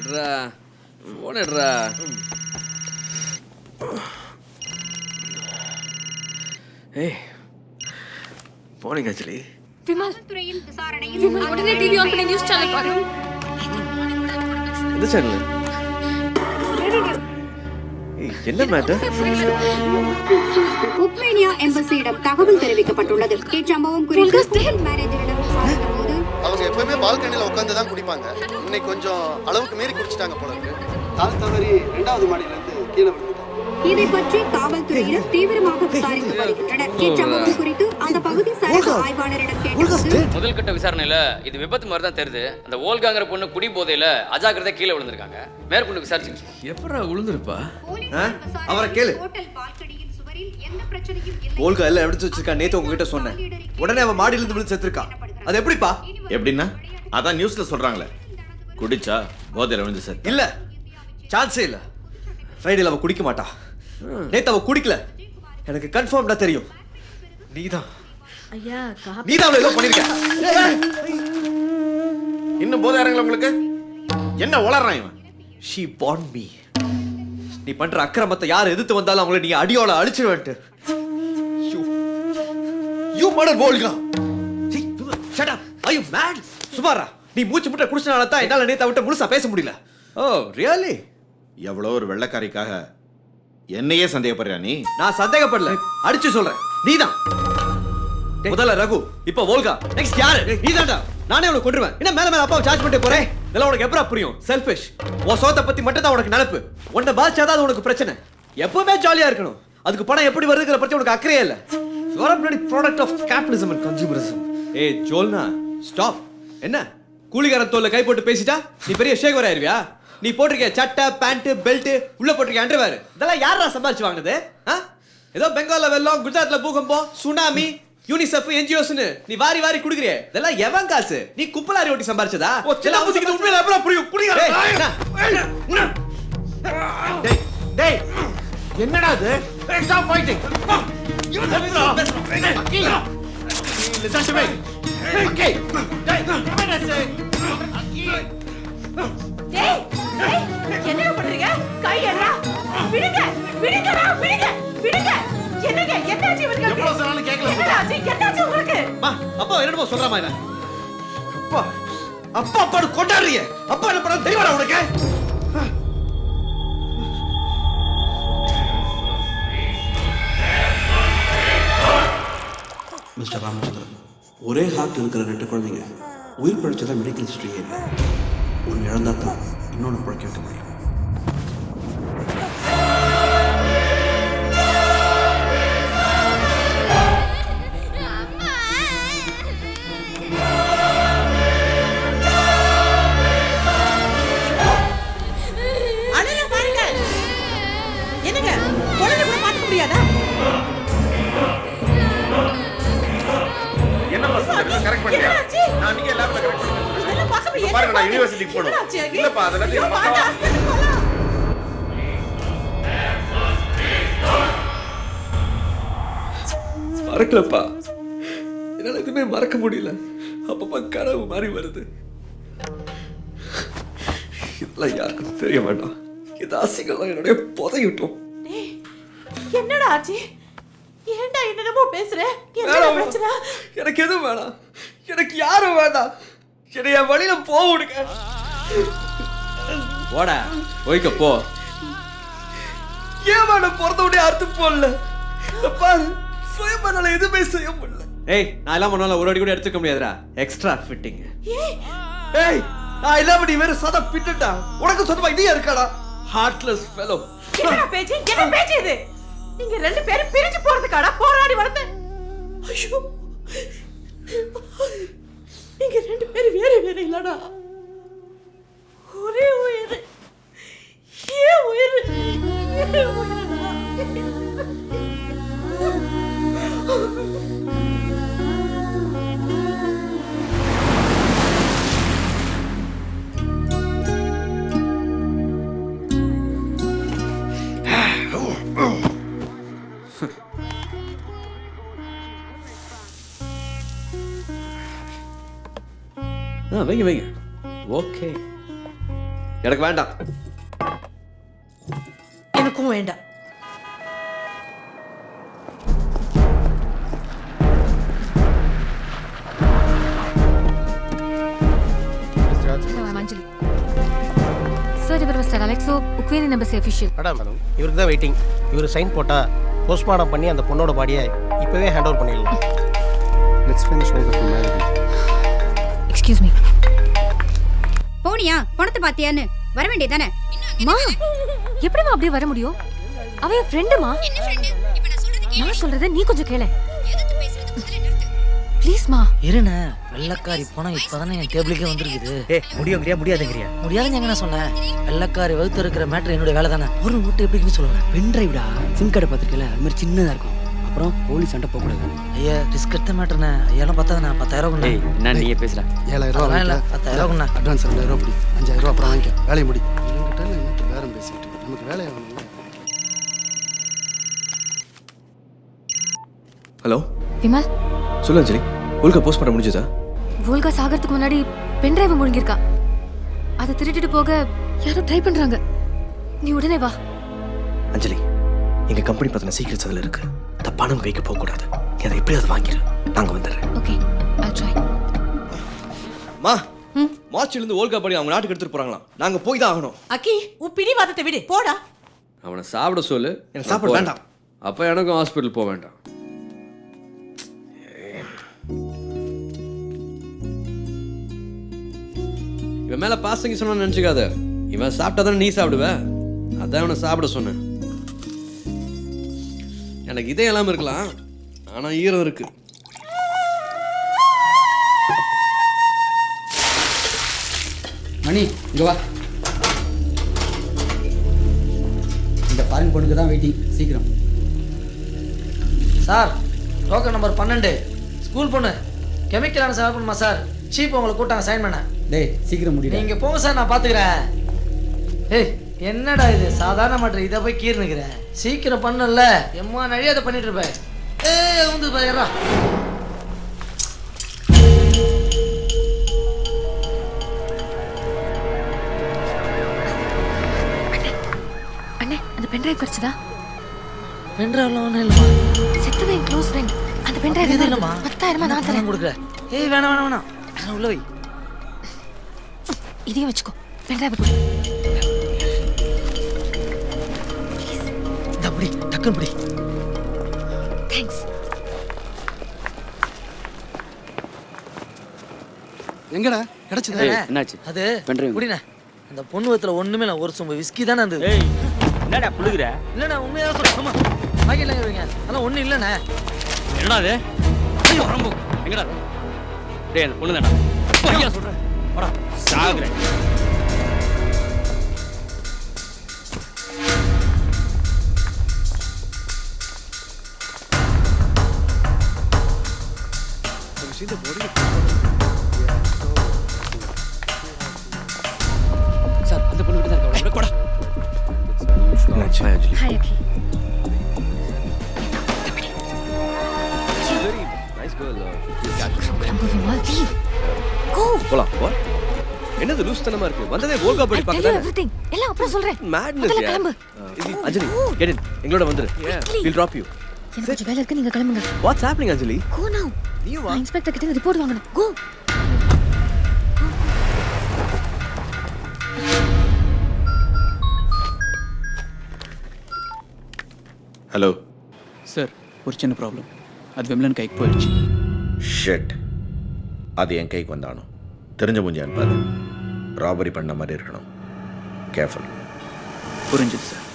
எடுறா ஃபோன் எடுறா. ஏய் மார்னிங் ஆக்சுவலி விமல் விமல் உடனே டிவி ஆன் பண்ணி நியூஸ் சேனல் பாரு. எந்த சேனல்? என்ன மேட்டர்? உக்ரைனியா எம்பசியிடம் தகவல் தெரிவிக்கப்பட்டுள்ளது. இச்சம்பவம் குறித்து மேனேஜரிடம் விசாரித்தபோது அவங்க எப்பவுமே பால்கனியில் உட்காந்து தான் குடிப்பாங்க. இன்னைக்கு கொஞ்சம் அளவுக்கு மீறி குடிச்சிட்டாங்க போல இருக்கு. கால் தவறி 2வது மாடியிலிருந்து கீழே விழுந்துட்டாங்க. இதை பற்றி காவல்துறையினர் தீவிரமாக விசாரித்து வருகின்றனர். இச்சம்பவம் குறித்து அந்த பகுதி சரக ஆய்வாளரிடம் கேட்டபோது முதல் கட்ட விசாரணையில இது விபத்து மாதிரி தான் தெரியுது. அந்த ஓல்காங்கிற பொண்ணு குடி போதையில அஜாக்கிரதை கீழே விழுந்திருக்காங்க. மேற்கொண்டு விசாரிச்சு எப்படா விழுந்திருப்பா? அவரை கேளு. ஹோட்டல் பால்கனியின் சுவரில் எந்த பிரச்சனையும் இல்லை. ஓல்கா எல்லாம் எடுத்து வச்சிருக்கா. நேத்து உங்ககிட்ட சொன்னேன். உடனே அவன் மாடியில இருந்து விழுந்து செத்துருக்கா. அது எப்படிப்பா? எப்படின்னா அதான் நியூஸ்ல சொல்றாங்களே, குடிச்சா போதையில விழுந்து செத்து. இல்ல, சான்ஸே இல்ல. ஃப்ரைடேல அவ குடிக்க மாட்டா. நேத்து அவ குடிக்கல. எனக்கு கன்ஃபார்ம்டா தெரியும். நீதான் ஐயா நீதான் அவளை ஏதோ பண்ணிருக்க. இன்னும் போதை இறங்கல உங்களுக்கு? என்ன உளறான் இவன்? She warned me. நீ பண்ற அக்கிரமத்தை யார் எதிர்த்து வந்தாலும் அவங்கள நீ அடியோட அழிச்சிடுவேன்ட்டு. You murdered Volga. Shut up. Are you mad? சுமாரா, நீ மூச்சு முட்டை குடிச்சனால தான் என்னால நேத்தை விட்டு முழுசா பேச முடியல. ஓ ரியலி? எவ்வளோ ஒரு வெள்ளைக்காரிக்காக என்னையே சந்தேகப்படுறியா நீ? நான் சந்தேகப்படல, அடிச்சு சொல்றேன். நீதான் முதல்ல ரகு, இப்ப வோல்கா, நெக்ஸ்ட் யாரு? நீதான்டா. நானே உனக்கு கொன்றுவேன். என்ன மேல மேல அப்பாவை சார்ஜ் பண்ணிட்டு போறேன்? இதெல்லாம் உனக்கு எப்பரா புரியும்? செல்ஃபிஷ். உன் சோத்தை பத்தி மட்டும் தான் உனக்கு நினைப்பு. உன்னை பாதிச்சாதான் அது உனக்கு பிரச்சனை. எப்பவுமே ஜாலியா இருக்கணும். அதுக்கு பணம் எப்படி வருதுங்கிற பத்தி உனக்கு அக்கறையே இல்ல. You are a bloody product of capitalism and consumerism. ஏய் ஜோல்னா, ஸ்டாப். என்ன கூலிகாரன் தோல்ல கை போட்டு பேசிட்டா நீ பெரிய ஷேகர் ஆயிருவியா? நீ போட்டிருக்க சட்டை பேண்ட் பெல்ட் உள்ள போட்டிருக்க அண்டர்வேர் இதெல்லாம் யாரா சம்பாதிச்சு வாங்குனது? ஏதோ பெங்கால்ல வெள்ளம், குஜராத்ல பூகம்பம், சுனாமி, யூனிசெஃப், என்ஜிஓஸ்னு நீ வாரி வாரி குடுக்குறியே, இதெல்லாம் எவன் காசு? நீ குப்பலாரி ஓட்டி சம்பாதிச்சதா? எல்லாம் ஊசிக்கிட்டு உண்மையில எப்பறம் புரியும்? டேய் டேய் என்னடா இது? Stop fighting. Listen to me. Okay. Hey, what I say? டேய் என்ன பண்றீங்க? கை எறா. விடுங்க. விடுங்கடா, விடுங்க. விடுங்க. என்னங்க என்னாச்சு இவங்களுக்கு? எவ்வளவு சொன்னாலும் கேட்கல. என்னாச்சு உங்களுக்கு? மா, அப்பா என்னமோ சொல்றாமா இவன்? அப்பா அப்பா அப்பாடு கொண்டாடுறியே. அப்பா என்ன பண்ண தெரியுமாடா உனக்கு? மிஸ்டர் ராமச்சந்திரன், ஒரே ஹார்ட் இருக்கிற 2 குழந்தைங்க உயிர் பழிச்சதான் மெடிக்கல் ஹிஸ்டரியே இல்லை. ஒன்று இழந்தா தான் இன்னொன்று பிழைக்க வைக்க முடியும். பாருங்க. என்னங்க குழந்தை கூட பார்க்க முடியாதா? என்ன பசங்க கரெக்ட் பண்ணியா? நான் நீங்க எல்லாரும் கரெக்ட் பண்ணுங்க. இதெல்லாம் பார்க்க முடியாது. பாருங்க நான் யுனிவர்சிட்டிக்கு போறேன். இல்லப்பா அதெல்லாம் மறக்கலப்பா. என்னால எதுவுமே மறக்க முடியல. அப்பப்ப கனவு மாதிரி வருது. இதெல்லாம் யாருக்கும் தெரிய வேண்டாம். இது அசிங்கம்லாம் என்னுடைய புதையிட்டோம். என்னடா ஆச்சு? ஏன்டா என்னமோ பேசுற? என்ன பிரச்சனை? எனக்கு எதுவும் வேணாம். எனக்கு யாரும் வேண்டாம். என்னை என் வழியில போடுங்க. போடா போய்க்க போ. ஏன் வேணும் பிறந்த உடனே அர்த்தம் போடல? பாரு, சுயமனால எதுவுமே செய்ய முடியல. ஏய், நான் எல்லாம் முன்னால ஒரு அடி கூட எடுத்துக்க முடியாதுடா. Extra fitting. ஏய், நான் இல்லாம நீ வேற சத பிட்டுட்டா. உனக்கு சொந்தமா இதே இருக்காடா? Heartless fellow. என்ன பேச்சு? என்ன பேச்சு இது? நீங்க 2 பேரும் பிரிஞ்சு போறதுக்காடா போராடி வரது? ஐயோ, நீங்க 2 பேரும் வேற வேற இல்லடா. ஒரே உயிர். ஏன் உயிர்? ஏன் உயிர்டா? வைங்க வைங்க. ஓகே எனக்கு வேண்டாம். எனக்கும் வேண்டாம். Anjali. Sir, இவர் மிஸ்டர் அலெக்ஸோ உக்வேரி நம்பர் அஃபிஷியல். மேடம் இவருக்கு தான் வெயிட்டிங். இவர் சைன் போட்டா போஸ்ட்மார்ட்டம் பண்ணி அந்த பொண்ணோட பாடியை இப்பவே ஹேண்ட் ஓவர் பண்ணிடலாம். Let's finish all the formalities. Excuse me. போனியா பணத்தை பாத்தியான்னு வர வேண்டியதானே? மா எப்படிமா அப்படியே வர முடியும்? அவ என் ஃப்ரெண்டுமா. நான் சொல்றத நீ கொஞ்சம் கேளு. ப்ளீஸ் மா. இருண்ணே, வெள்ளக்காரி பணம் இப்பதானே என் டேபிளுக்கே வந்திருக்குது. முடியுங்கிறியா முடியாதுங்கிறியா? முடியாதுன்னு எங்க நான் சொன்னேன். வெள்ளக்காரி வகுத்து இருக்கிற மேட்டர் என்னோட வேலை தானே. ஒரு நோட்டு எப்படின்னு சொல்லுவேன். பென்ட்ரைவ்டா, சிம் கார்டை பார்த்துருக்கல, அது மாதிரி சின்னதாக இருக்கும். அப்புறம் போலீஸ் சண்டை போகக்கூடாது. ஐயா ரிஸ்க் எடுத்த மேட்டர்ண்ணே. ஐயாலாம் பார்த்தாதுண்ணா 10,000 கொண்டா. என்ன நீயே பேசுற? 7,000 இல்லை 10,000 கொண்டா. அட்வான்ஸ் 2,000 பிடி, 5,000 அப்புறம் வாங்கிக்க. வேலையை முடி. இவங்கிட்ட பேரம் பேசிக்கிட்டு நமக்கு வேலையை வேணும்ல. ஹலோ விமல், சொல்லு அஞ்சலி. ஓல்கா போஸ்ட் பண்ண முடிஞ்சதா? வோல்கா சாகிறதுக்கு முன்னாடி பென்ட்ரைவ் முழுங்கிருக்கா. அதை திருட்டிட்டு போக யாரோ ட்ரை பண்றாங்க. நீ உடனே வா. அஞ்சலி, எங்க கம்பெனி பத்தின சீக்கிரட்ஸ் அதில் இருக்கு. அந்த பணம் கைக்கு போகக்கூடாது. நீ அதை எப்படியாவது வாங்கிடு. நாங்க வந்துடுறேன். Okay, I try. மா மார்ச்ல இருந்து ஓல்கா படி அவங்க நாட்டுக்கு எடுத்துட்டு போறாங்களாம். நாங்க போய் தான் ஆகணும். அக்கி உன் பிடிவாதத்தை விடு, போடா. அவனை சாப்பிட சொல்லு. எனக்கு சாப்பிட வேண்டாம். அப்ப எனக்கும் ஹாஸ்பிட்டல் போக வேண்டாம். இவன் மேல பாசங்க சொன்ன நினைச்சுக்காத. இவன் சாப்பிட்டாதானே நீ சாப்பிடுவ. அதான் அவனை சாப்பிட சொன்னேன். எனக்கு இதே எல்லாம் இருக்கலாம், ஆனா ஈரம் இருக்கு. மணி இங்க வா. இந்த ஃபாரின் பொண்ணுக்கு தான் வெயிட்டிங். சீக்கிரம் சார், டோக்கன் நம்பர் 12 ஸ்கூல் பொண்ணு கெமிக்கல் ஆன சார் பண்ணுமா சார்? சீப் உங்களை கூட்டாங்க சைன் பண்ண. டேய் சீக்கிரம் முடியும். நீங்க போங்க சார், நான் பாத்துக்கிறேன். ஏய் என்னடா இது சாதாரண மாட்டேன். இதை போய் கீர்னுக்கிறேன். சீக்கிரம் பண்ணல எம்மா நழிய அதை பண்ணிட்டு இருப்பேன். ஏய் வந்து பாயறா. அண்ணே, அந்த பென்ட்ரைவ் கிடைச்சதா? பென்ட்ரைவ்ல ஒன்றும் இல்லைம்மா. செத்தவே என் க்ளோஸ் ஃப்ரெண்ட். அந்த பென்ட்ரைவ் இது இல்லைம்மா. 10,000 நான் தரேன். கொடுக்குறேன். ஏய் வேணாம் வேணாம் வேணாம், உள்ள வை. இதையும் வச்சுக்கோ. பென்ட்ரைவ் கொடு. இந்த அப்படி டக்குன்னு பிடி. தேங்க்ஸ். எங்கடா கிடைச்சது? என்னாச்சு? அது பென்ட்ரைவ் குடிண்ணே. அந்த பொண்ணு வத்துல ஒண்ணுமே இல்லை. ஒரு சொம்பு விஸ்கி தானே இருந்தது. என்னடா புழுகுற? இல்லண்ணா உண்மையாக சொல்றேன். ஆமா பாக்கெட்ல வைங்க. அதெல்லாம் ஒன்றும் இல்லைண்ணே. என்னடா அது? எங்கடா? டேய் அந்த பொண்ணு தானடா. ஐயா சொல்றேன். வாடா சாகுறேன். சார் அந்த பொண்ணு கிட்ட தான் இருக்கா? போடா. என்னாச்சு அஞ்சலி? ஹாய் அக்கி. Very nice girl. கிளம்பு விமல், லீவ். கோ. போலாம். What? என்னது லூஸ்தனமா இருக்கு? வந்ததே ஓல்கா படி I'll பார்க்க tell you தானே. everything. எல்லாம் அப்புறம் சொல்றேன். Madness முதல்ல யா. கிளம்பு. அஞ்சலி, get in. எங்களோட வந்துரு. Quickly. We'll drop you. எனக்கு கொஞ்சம் வேலை இருக்கு, நீங்க கிளம்புங்க. What's happening அஞ்சலி? Go now. நீயும் வா. நான் இன்ஸ்பெக்டர் கிட்ட ரிப்போர்ட் வாங்கணும். Go. ஹலோ சார், ஒரு சின்ன ப்ராப்ளம். அது விமலன் கைக்கு போயிடுச்சு. ஷிட். அது என் கைக்கு வந்தானோ தெரிஞ்ச முடிஞ்சு அனுப்பாது. ராபரி பண்ண மாதிரி இருக்கணும். கேர்ஃபுல். புரிஞ்சுது சார்.